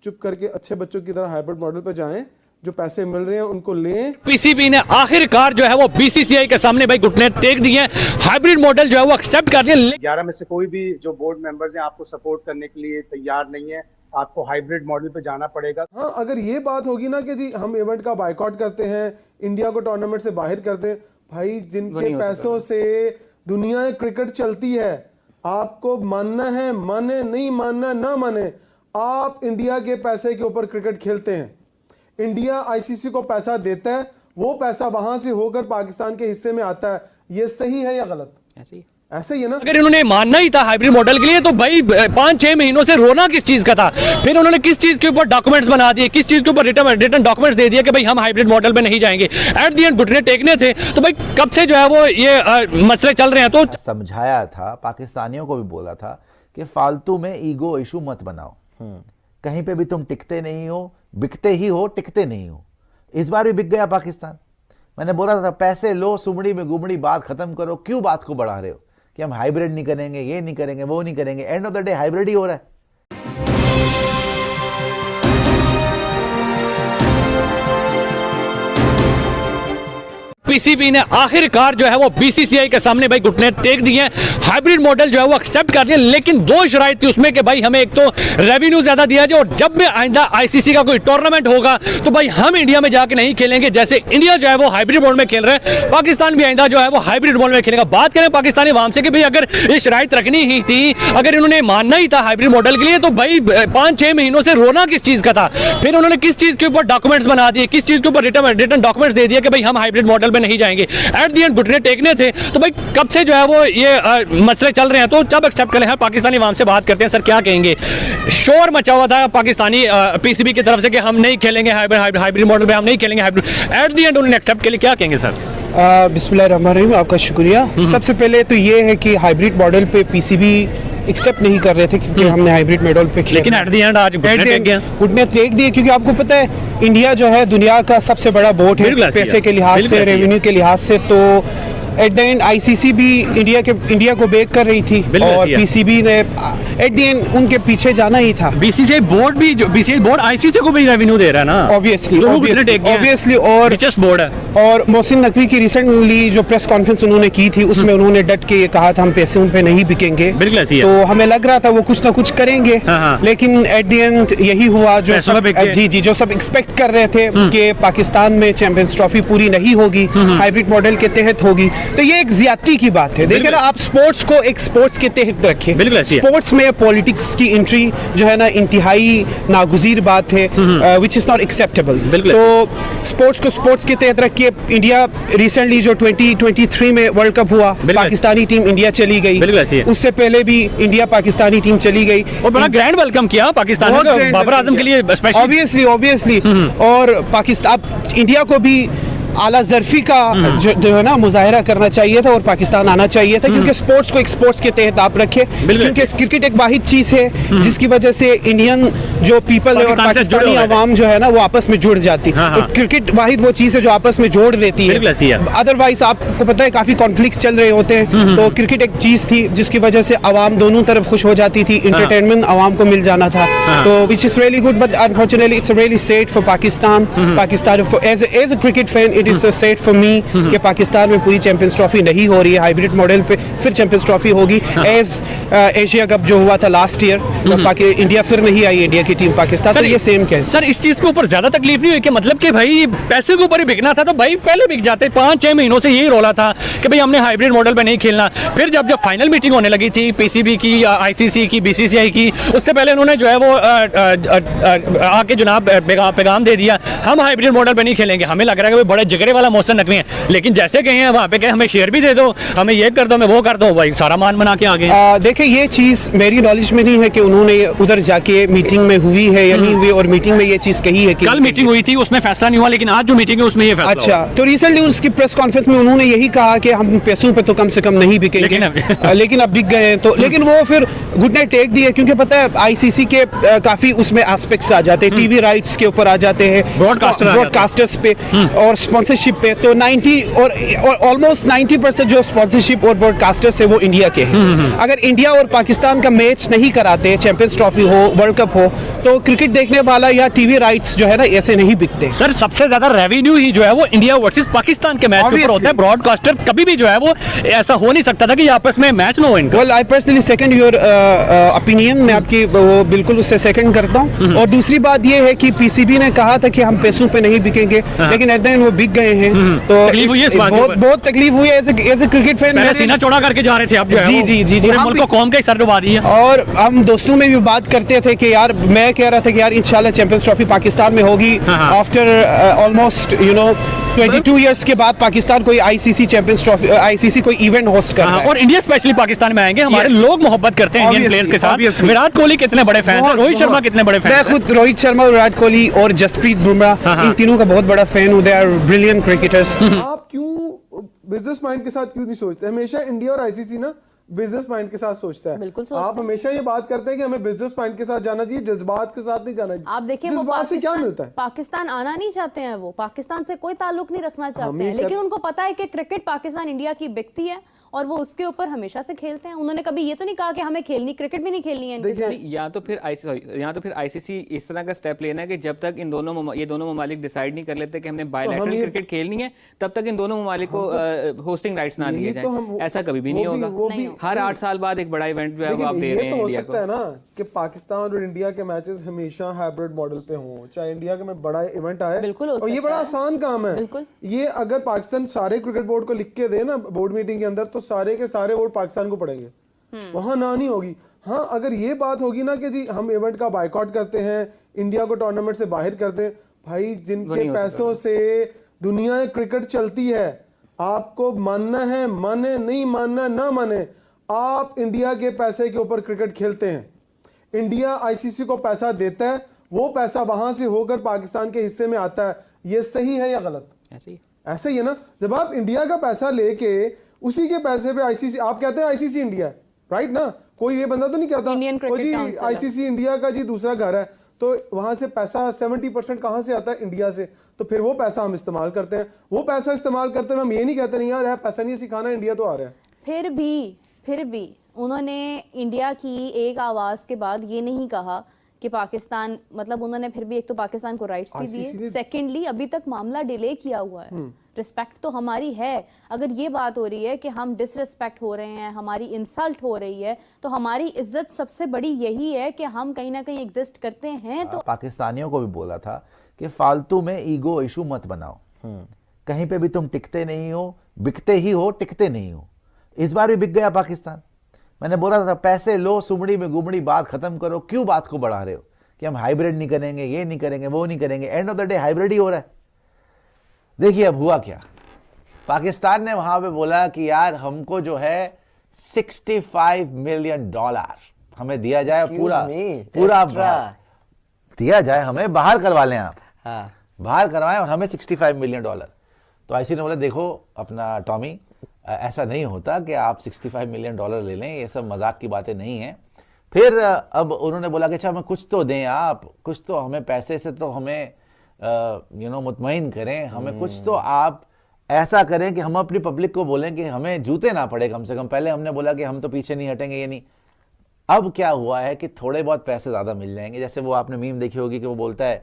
चुप करके अच्छे बच्चों की तरह हाइब्रिड मॉडल पे जाएं, जो पैसे मिल रहे हैं उनको लें। पीसीबी ने आखिरकार जो है वो बीसीसीआई के सामने भाई घुटने टेक दिए, हाइब्रिड मॉडल जो है वो एक्सेप्ट कर लिया। 11 में से कोई भी जो बोर्ड मेंबर्स हैं आपको सपोर्ट करने के लिए तैयार नहीं है, आपको हाइब्रिड मॉडल पे जाना पड़ेगा। हाँ, अगर ये बात होगी ना कि जी हम इवेंट का बायकॉट करते हैं, इंडिया को टूर्नामेंट से बाहर करते हैं, भाई जिनके पैसों से दुनिया क्रिकेट चलती है, आपको मानना है माने, नहीं मानना ना माने, आप इंडिया के पैसे के ऊपर क्रिकेट खेलते हैं। इंडिया आईसीसी को पैसा देता है, वो पैसा वहां से होकर पाकिस्तान के हिस्से में आता है। ये सही है या गलत? ऐसे ही है ना। अगर इन्होंने मानना ही था हाइब्रिड मॉडल के लिए तो भाई 5-6 महीनों से रोना किस चीज का था? फिर उन्होंने किस चीज के ऊपर डॉक्यूमेंट्स बना दिए, किस चीज के ऊपर रिटर्न डॉक्यूमेंट्स दे दिए कि भाई हम हाइब्रिड मॉडल पे नहीं जाएंगे। एट द एंड घुटने टेकने थे। तो भाई कब से जो है वो ये मसले चल रहे हैं। तो समझाया था, पाकिस्तानियों को भी बोला था कि फालतू में ईगो इशू मत बनाओ, कहीं पे भी तुम टिकते नहीं हो, बिकते ही हो, टिकते नहीं हो। इस बार भी बिक गया पाकिस्तान। मैंने बोला था पैसे लो, सुमड़ी में गुमड़ी, बात खत्म करो, क्यों बात को बढ़ा रहे हो कि हम हाइब्रिड नहीं करेंगे, ये नहीं करेंगे, वो नहीं करेंगे। End of the day hybrid ही हो रहा है। पीसीबी ने आखिरकार जो है वो बीसीसीआई के सामने भाई घुटने टेक दिए, हाइब्रिड मॉडल जो है वो एक्सेप्ट कर लिया। लेकिन 2 शराइत थी उसमें कि भाई हमें एक तो रेवेन्यू ज्यादा दिया जाए, और जब भी आइंदा आईसीसी का कोई टूर्नामेंट होगा तो भाई हम इंडिया में जाके नहीं खेलेंगे। जैसे इंडिया जो है वो हाइब्रिड मॉडल में खेल रहे हैं, पाकिस्तान भी आइंदा जो है वो हाइब्रिड मॉडल में खेलेगा। बात करें पाकिस्तानी अवाम से कि भाई अगर ये शराइत रखनी ही थी, अगर इन्होंने मानना ही था हाइब्रिड मॉडल के लिए तो भाई 5-6 महीनों से रोना किस चीज का था? फिर उन्होंने किस चीज के ऊपर डॉक्यूमेंट्स बना दिए, किस चीज के ऊपर रिटर्न डॉक्यूमेंट्स दे दिए कि भाई हम हाइब्रिड मॉडल में नहीं जाएंगे। एट द एंड घुटने टेकने थे। तो भाई कब से जो है वो ये मसले चल रहे हैं। तो जब एक्सेप्ट कर ले हैं, पाकिस्तानी अवाम से बात करते हैं। सर क्या कहेंगे? शोर मचा हुआ था पाकिस्तानी पीसीबी की तरफ से कि हम नहीं खेलेंगे हाइब्रिड मॉडल पे, हम नहीं खेलेंगे हाइब्रिड। एट द एंड उन्होंने एक्सेप्ट के लिए क्या कहेंगे सर? बिस्मिल्लाहिर्रहमानिर्रहीम, आपका शुक्रिया। सबसे पहले तो ये है कि हाइब्रिड मॉडल पे पीसीबी एक्सेप्ट नहीं कर रहे थे क्योंकि हमने हाइब्रिड मॉडल पे खेला। लेकिन एट द एंड आज घुटने टेक दिए, क्योंकि आपको पता है इंडिया जो है दुनिया का सबसे बड़ा बोर्ड है पैसे के लिहाज से, रेवेन्यू के लिहाज से। तो एट द एंड आईसीसी भी इंडिया को बेक कर रही थी और पीसीबी ने एट द एंड उनके पीछे जाना ही था। बीसीसीआई बोर्ड भी, जो बीसीसीआई बोर्ड आईसीसी को भी रेवेन्यू दे रहा है ना, ऑब्वियसली। और रिचेस्ट बोर्ड है। और मोहसिन नकवी की रिसेंटली जो प्रेस कॉन्फ्रेंस उन्होंने की थी उसमें उन्होंने डट के ये कहा था हम पैसे उन पे नहीं बिकेंगे। तो हमें लग रहा था वो कुछ ना कुछ करेंगे, लेकिन एट द एंड यही हुआ जो जो सब एक्सपेक्ट कर रहे थे कि पाकिस्तान में चैंपियंस ट्रॉफी पूरी नहीं होगी, हाइब्रिड मॉडल के तहत होगी। तो ये एक ज्यादती की बात है। देखिए ना, आप स्पोर्ट्स को एक स्पोर्ट्स के तहत रखें। स्पोर्ट्स में पॉलिटिक्स की एंट्री जो है ना इंतहाई नागुज़ीर बात है, विच इज नॉट एक्सेप्टेबल। तो स्पोर्ट्स को स्पोर्ट्स के तहत रखिए। इंडिया रिसेंटली जो 2023 में वर्ल्ड कप हुआ, पाकिस्तानी टीम इंडिया चली गई। उससे पहले भी इंडिया पाकिस्तानी टीम चली गई और बड़ा ग्रैंड वेलकम किया पाकिस्तान ने बाबर आजम के लिए स्पेशली। ऑब्वियसली और पाकिस्तान इंडिया को भी आला ज़र्फ़ी का जो है ना मुजाहरा करना चाहिए था और पाकिस्तान आना चाहिए था, क्योंकि स्पोर्ट्स को एक स्पोर्ट्स के तहत आप रखें। क्योंकि क्रिकेट एक वाहिद चीज़ है जिसकी वजह से इंडियन जो पीपल है और पाकिस्तानी आवाम जो है ना वो आपस में जुड़ जाती है। तो क्रिकेट वाहिद वो चीज़ है जो आपस में जोड़ देती है। अदरवाइज आपको पता है काफ़ी कॉन्फ्लिक्ट चल रहे होते हैं। तो क्रिकेट एक चीज़ थी जिसकी वजह से आवाम दोनों तरफ खुश हो जाती थी, इंटरटेनमेंट आवाम को मिल जाना था। तो which is really good, but unfortunately it's really sad for Pakistan. As a cricket fan it is set for me कि पाकिस्तान में पूरी चैंपियंस ट्रॉफी नहीं हो रही है। हाइब्रिड मॉडल पे फिर चैंपियंस ट्रॉफी होगी। एज एशिया कप जो हुआ था लास्ट ईयर, तो इंडिया फिर नहीं आई, इंडिया की टीम पाकिस्तान। तो ये सेम केस। सर इस चीज के ऊपर ज्यादा तकलीफ नहीं हुई कि मतलब कि भाई पैसे के ऊपर ही बिकना था तो भाई पहले बिक जाते। 5-6 महीनों से यही रोला था कि भाई हमने हाइब्रिड मॉडल पे नहीं खेलना। फिर जब फाइनल मीटिंग होने लगी थी पीसीबी की, आईसीसी की, बीसीसीआई की, उससे पहले उन्होंने जो है वो आके जनाब पैगाम दे दिया हम हाइब्रिड मॉडल पे नहीं खेलेंगे। हमें लग रहा है कि बड़े जिगरे वाला मोहसिन नकवी है, लेकिन जैसे कहे हैं वहाँ पे कहे हमें शेयर भी दे दो, हमें ये कर दो, मैं वो कर दो, भाई सारा मान बना के आ गए। देखिए ये चीज़ मेरी नॉलेज में नहीं है कि उन्होंने उधर जाके मीटिंग में हुई है या नहीं हुई, और मीटिंग में ये चीज़ कही है कि कल मीटिंग हुई थी उसमें फैसला नहीं हुआ, लेकिन आज जो मीटिंग है उसमें ये फैसला। अच्छा, तो रिसेंटली उसकी प्रेस कॉन्फ्रेंस में उन्होंने यही कहा कि हम पैसों पे तो कम से कम नहीं बिकेंगे, लेकिन अब बिक गए हैं। तो लेकिन वो फिर घुटने टेक दिए, क्योंकि पता है आईसीसी के काफ़ी उसमें एस्पेक्ट्स आ जाते हैं, टीवी राइट्स के ऊपर आ जाते हैं, ब्रॉडकास्टर्स पे, और स्पॉन्सरशिप पे, तो 90 और ऑलमोस्ट 90% जो स्पॉन्सरशिप और ब्रॉडकास्टर्स है वो इंडिया के हैं। अगर इंडिया और पाकिस्तान का मैच नहीं कराते, चैंपियंस ट्रॉफी हो, वर्ल्ड कप हो, तो क्रिकेट देखने वाला या टीवी राइट्स जो है ना ऐसे नहीं बिकते। सर सबसे ज्यादा रेवेन्यू ही जो है वो इंडिया वर्सेस पाकिस्तान के मैच के ऊपर होता है। ब्रॉडकास्टर कभी भी जो है वो ऐसा हो नहीं सकता था कि आपस में मैच ना हो इनका। Well I personally second your opinion, मैं आपकी वो बिल्कुल उससे सेकंड करता हूँ। और दूसरी बात ये है कि पीसीबी ने कहा था कि हम पैसों पे नहीं बिकेंगे, लेकिन एट द एंड वो बिक गए हैं। तो बहुत तकलीफ हुई है एज ए क्रिकेट फैन। सीना चौड़ा करके जा रहे थे आप जो है जी पूरे मुल्क को कौम के सर डुबा दिया। और हम दोस्तों में भी बात करते थे कि यार, मैं कह रहा था कि यार इंशाल्लाह चैंपियंस ट्रॉफी पाकिस्तान में होगी आफ्टर ऑलमोस्ट 22 इयर्स के बाद पाकिस्तान कोई आईसीसी चैंपियंस ट्रॉफी, आईसीसी कोई इवेंट होस्ट कर रहा है। और इंडिया स्पेशली पाकिस्तान में आएंगे। हमारे लोग मोहब्बत करते हैं इंडियन प्लेयर्स के साथ। विराट कोहली कितने बड़े फैन हैं, रोहित शर्मा कितने बड़े फैन हैं। मैं खुद रोहित शर्मा, विराट कोहली और जसप्रीत बुमराह, इन तीनों का बहुत बड़ा फैन हूं। They are brilliant cricketers. आप क्यों बिजनेस माइंड के साथ क्यों नहीं सोचते? हमेशा इंडिया और आईसीसी ना बिजनेस माइंड के साथ सोचता है। बिल्कुल सोचता आप हमेशा ये बात करते हैं कि हमें बिजनेस माइंड के साथ जाना चाहिए, जज्बात के साथ नहीं जाना चाहिए। आप देखिए वो जज्बात से क्या मिलता है? पाकिस्तान आना नहीं चाहते हैं, वो पाकिस्तान से कोई ताल्लुक नहीं रखना चाहते हैं, लेकिन उनको पता है कि क्रिकेट पाकिस्तान इंडिया की बिकती है और वो उसके ऊपर हमेशा से खेलते हैं। उन्होंने कभी ये तो नहीं कहा कि हमें खेलनी, क्रिकेट भी नहीं खेलनी है इनके साथ। या तो फिर आईसीसी इस तरह का स्टेप लेना है कि जब तक ये दोनों ममालिक डिसाइड नहीं कर लेते कि हमने बायलैटरल क्रिकेट खेलनी है, तब तक इन दोनों ममालिक को होस्टिंग राइट्स ना दिए जाए। ऐसा कभी भी नहीं होगा। हर 8 साल बाद एक बड़ा इवेंट जो है वो आप दे रहे हैं इंडिया को। हो सकता है ना कि पाकिस्तान और इंडिया के मैचेस हमेशा हाइब्रिड मॉडल पे हों, चाहे इंडिया के में बड़ा इवेंट आए। बिल्कुल, और ये बड़ा आसान काम है। ये अगर पाकिस्तान सारे क्रिकेट बोर्ड को लिख के दे ना बोर्ड मीटिंग के अंदर, तो सारे के सारे वोट पाकिस्तान को पड़ेंगे, वहां ना नहीं होगी। हाँ, अगर ये बात होगी ना कि जी हम इवेंट का बायकॉट करते हैं, इंडिया को टूर्नामेंट से बाहर करते हैं, भाई जिनके पैसों से दुनिया क्रिकेट चलती है, आपको मानना है माने, नहीं मानना ना माने, आप इंडिया के पैसे के ऊपर क्रिकेट खेलते हैं। इंडिया आईसीसी को पैसा देता है, वो पैसा वहां से होकर पाकिस्तान के हिस्से में आता है। ये सही है या गलत? ऐसे ही है ना। जब आप इंडिया का पैसा लेके उसी के पैसे पे आईसीसी, आप कहते हैं आईसीसी इंडिया है, राइट ना? कोई ये बंदा तो नहीं कहता वो जी आईसीसी इंडिया का जी दूसरा घर है, तो वहां से पैसा 70% कहां से आता है? इंडिया से। तो फिर वो पैसा हम इस्तेमाल करते हैं। वो पैसा इस्तेमाल करते हैं, हम ये नहीं कहते नहीं यार पैसा नहीं सिखाना, इंडिया तो आ रहा है। फिर भी उन्होंने इंडिया की एक आवाज के बाद ये नहीं कहा कि पाकिस्तान, मतलब उन्होंने फिर भी एक तो पाकिस्तान को राइट्स भी दिए, सेकेंडली अभी तक मामला डिले किया हुआ है। रिस्पेक्ट तो हमारी है। अगर ये बात हो रही है कि हम डिसरिस्पेक्ट हो रहे हैं, हमारी इंसल्ट हो रही है, तो हमारी इज्जत सबसे बड़ी यही है कि हम कहीं ना कहीं एग्जिस्ट करते हैं। तो पाकिस्तानियों को भी बोला था कि फालतू में ईगो इशू मत बनाओ, कहीं पे भी तुम टिकते नहीं हो, बिकते ही हो, टिकते नहीं हो। इस बार भी बिक गया पाकिस्तान। मैंने बोला था पैसे लो, सुमड़ी में गुमड़ी, बात खत्म करो, क्यों बात को बढ़ा रहे हो कि हम हाइब्रिड नहीं करेंगे, ये नहीं करेंगे, वो नहीं करेंगे। End of the day hybrid ही हो रहा है। देखिए अब हुआ क्या, पाकिस्तान ने वहां पे बोला कि यार हमको जो है $65 मिलियन हमें दिया जाए, पूरा दिया जाए, हमें बाहर करवा लें आप। बाहर करवाएं और हमें $65 मिलियन। तो आईसीसी ने बोला देखो अपना टॉमी, ऐसा नहीं होता कि आप $65 मिलियन ले लें, ये सब मजाक की बातें नहीं है। फिर अब उन्होंने बोला कि अच्छा हमें कुछ तो दें, आप कुछ तो हमें पैसे से तो हमें मुतमईन करें, हमें कुछ तो आप ऐसा करें कि हम अपनी पब्लिक को बोलें कि हमें जूते ना पड़े कम से कम। पहले हमने बोला कि हम तो पीछे नहीं हटेंगे, ये नहीं। अब क्या हुआ है कि थोड़े बहुत पैसे ज़्यादा मिल जाएंगे। जैसे वो आपने मीम देखी होगी कि वो बोलता है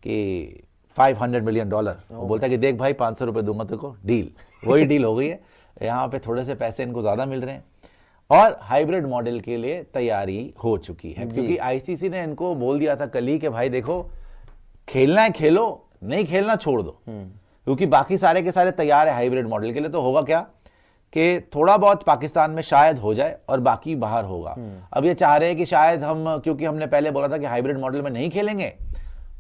कि $500 मिलियन, वो बोलता है कि देख भाई 500 रुपये दूंगा तेरे को, डील। वही डील हो गई है। यहाँ पे थोड़े से पैसे इनको ज़्यादा मिल रहे हैं और हाइब्रिड मॉडल के लिए तैयारी हो चुकी है, क्योंकि आईसीसी ने इनको बोल दिया था कल ही कि भाई देखो खेलना है खेलो, नहीं खेलना छोड़ दो, क्योंकि बाकी सारे के सारे तैयार है हाइब्रिड मॉडल के लिए। तो होगा क्या कि थोड़ा बहुत पाकिस्तान में शायद हो जाए और बाकी बाहर होगा। अब ये चाह रहे हैं कि शायद हम, क्योंकि हमने पहले बोला था कि हाइब्रिड मॉडल में नहीं खेलेंगे,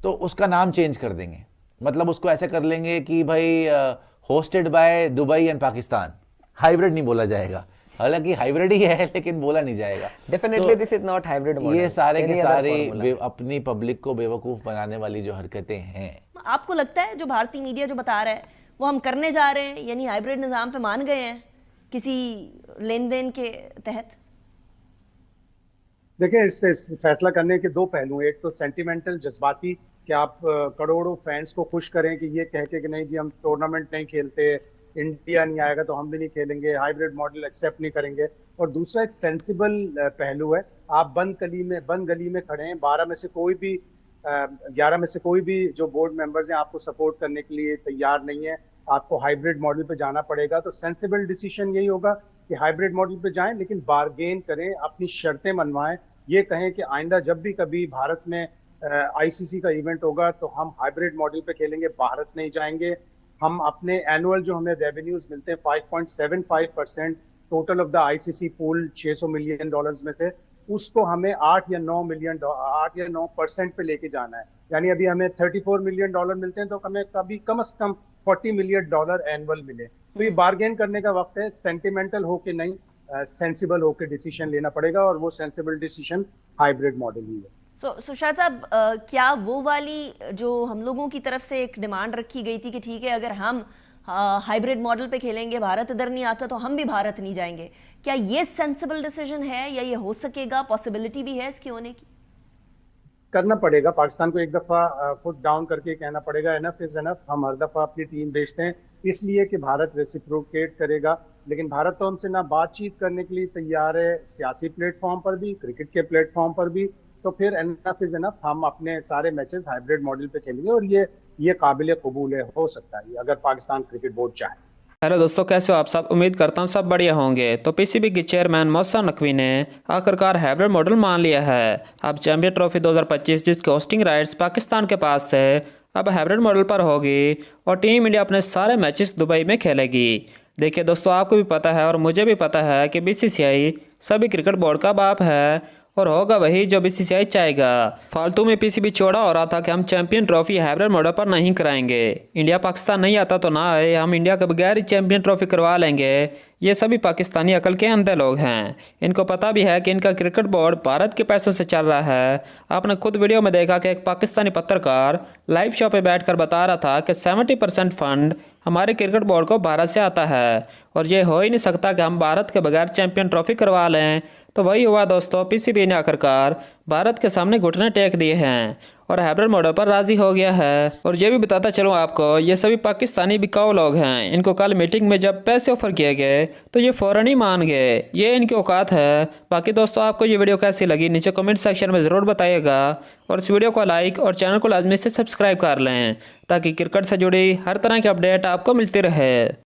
तो उसका नाम चेंज कर देंगे। मतलब उसको ऐसे कर लेंगे कि भाई hosted by Dubai and Pakistan, hybrid नहीं बोला जाएगा। हालांकि हाइब्रिड ही है लेकिन बोला नहीं जाएगा। Definitely this is not hybrid model. ये सारे के सारे अपनी पब्लिक को बेवकूफ बनाने वाली जो हरकतें हैं। आपको लगता है जो भारतीय मीडिया जो बता रहा है वो हम करने जा रहे हैं, यानी हाइब्रिड निजाम पे मान गए हैं किसी लेन देन के तहत? देखिए, इससे फैसला करने के दो पहलू हैं। एक तो सेंटिमेंटल, जज्बाती, कि आप करोड़ों फैंस को खुश करें कि ये कह के कि नहीं जी हम टूर्नामेंट नहीं खेलते, इंडिया नहीं आएगा तो हम भी नहीं खेलेंगे, हाइब्रिड मॉडल एक्सेप्ट नहीं करेंगे। और दूसरा एक सेंसिबल पहलू है। आप बंद गली में खड़े हैं, 11 में से कोई भी जो बोर्ड मेंबर्स हैं आपको सपोर्ट करने के लिए तैयार नहीं है, आपको हाइब्रिड मॉडल पे जाना पड़ेगा। तो सेंसिबल डिसीजन यही होगा कि हाइब्रिड मॉडल पे जाएं, लेकिन बार्गेन करें, अपनी शर्तें मनवाएं। ये कहें कि आइंदा जब भी कभी भारत में आईसीसी का इवेंट होगा तो हम हाइब्रिड मॉडल पे खेलेंगे, भारत नहीं जाएंगे। हम अपने एनुअल जो हमें रेवेन्यूज मिलते हैं 5.75% total of the ICC pool $600 million में से, उसको हमें 8 या 9% पे लेके जाना है। यानी अभी हमें $34 मिलियन मिलते हैं, तो हमें कभी कम से कम $40 मिलियन एनुअल मिले। तो ये बार्गेन करने का वक्त है, सेंटिमेंटल होके नहीं, सेंसिबल होके डिसीजन लेना पड़ेगा, और वो सेंसिबल डिसीजन हाइब्रिड मॉडल ही है। सुशांत साहब, क्या वो वाली जो हम लोगों की तरफ से एक डिमांड रखी गई थी कि ठीक है अगर हम हाइब्रिड मॉडल पे खेलेंगे, भारत इधर नहीं आता तो हम भी भारत नहीं जाएंगे, क्या ये सेंसिबल डिसीजन है या ये हो सकेगा, पॉसिबिलिटी भी है इसकी होने की? करना पड़ेगा, पाकिस्तान को एक दफा फुट डाउन करके कहना पड़ेगा एनफ इज एनफ। हम हर दफा अपनी टीम भेजते हैं इसलिए कि भारत रेसिप्रोकेट करेगा, लेकिन भारत तो हमसे ना बातचीत करने के लिए तैयार है, सियासी प्लेटफॉर्म पर भी, क्रिकेट के प्लेटफॉर्म पर भी। तो फिर एनफ इज एनफ, हम अपने सारे मैचेस हाइब्रिड मॉडल पे खेलेंगे, और ये काबिल कबूल है, हो सकता है अगर पाकिस्तान क्रिकेट बोर्ड चाहे। हेलो दोस्तों, कैसे हो आप सब? उम्मीद करता हूँ सब बढ़िया होंगे। तो पीसीबी के चेयरमैन मोहसिन नकवी ने आखिरकार हाइब्रिड मॉडल मान लिया है। अब चैंपियन ट्रॉफी 2025 जिसके होस्टिंग राइट्स पाकिस्तान के पास थे, अब हाइब्रिड मॉडल पर होगी और टीम इंडिया अपने सारे मैचेस दुबई में खेलेगी। देखिए दोस्तों, आपको भी पता है और मुझे भी पता है कि बीसीसीआई सभी क्रिकेट बोर्ड का बाप है और होगा वही जो बीसीसीआई चाहेगा। फालतू में पीसीबी चौड़ा हो रहा था कि हम चैंपियन ट्रॉफी हाइब्रिड मॉडल पर नहीं कराएंगे, इंडिया पाकिस्तान नहीं आता तो ना आए, हम इंडिया के बगैर ही चैंपियन ट्रॉफी करवा लेंगे। ये सभी पाकिस्तानी अकल के अंधे लोग हैं। इनको पता भी है कि इनका क्रिकेट बोर्ड भारत के पैसों से चल रहा है। आपने खुद वीडियो में देखा कि एक पाकिस्तानी पत्रकार लाइव शो पे बैठकर बता रहा था कि 70% फंड हमारे क्रिकेट बोर्ड को भारत से आता है और ये हो ही नहीं सकता कि हम भारत के बगैर चैंपियन ट्रॉफी करवा लें। तो वही हुआ दोस्तों, पीसीबी ने आखिरकार भारत के सामने घुटने टेक दिए हैं और हाइब्रिड मॉडल पर राजी हो गया है। और ये भी बताता चलूँ आपको, ये सभी पाकिस्तानी बिकाऊ लोग हैं। इनको कल मीटिंग में जब पैसे ऑफर किए गए तो ये फ़ौरन ही मान गए, ये इनकी औकात है। बाकी दोस्तों, आपको ये वीडियो कैसी लगी नीचे कमेंट सेक्शन में ज़रूर बताइएगा और इस वीडियो को लाइक और चैनल को लाजमी से सब्सक्राइब कर लें ताकि क्रिकेट से जुड़ी हर तरह की अपडेट आपको मिलती रहे।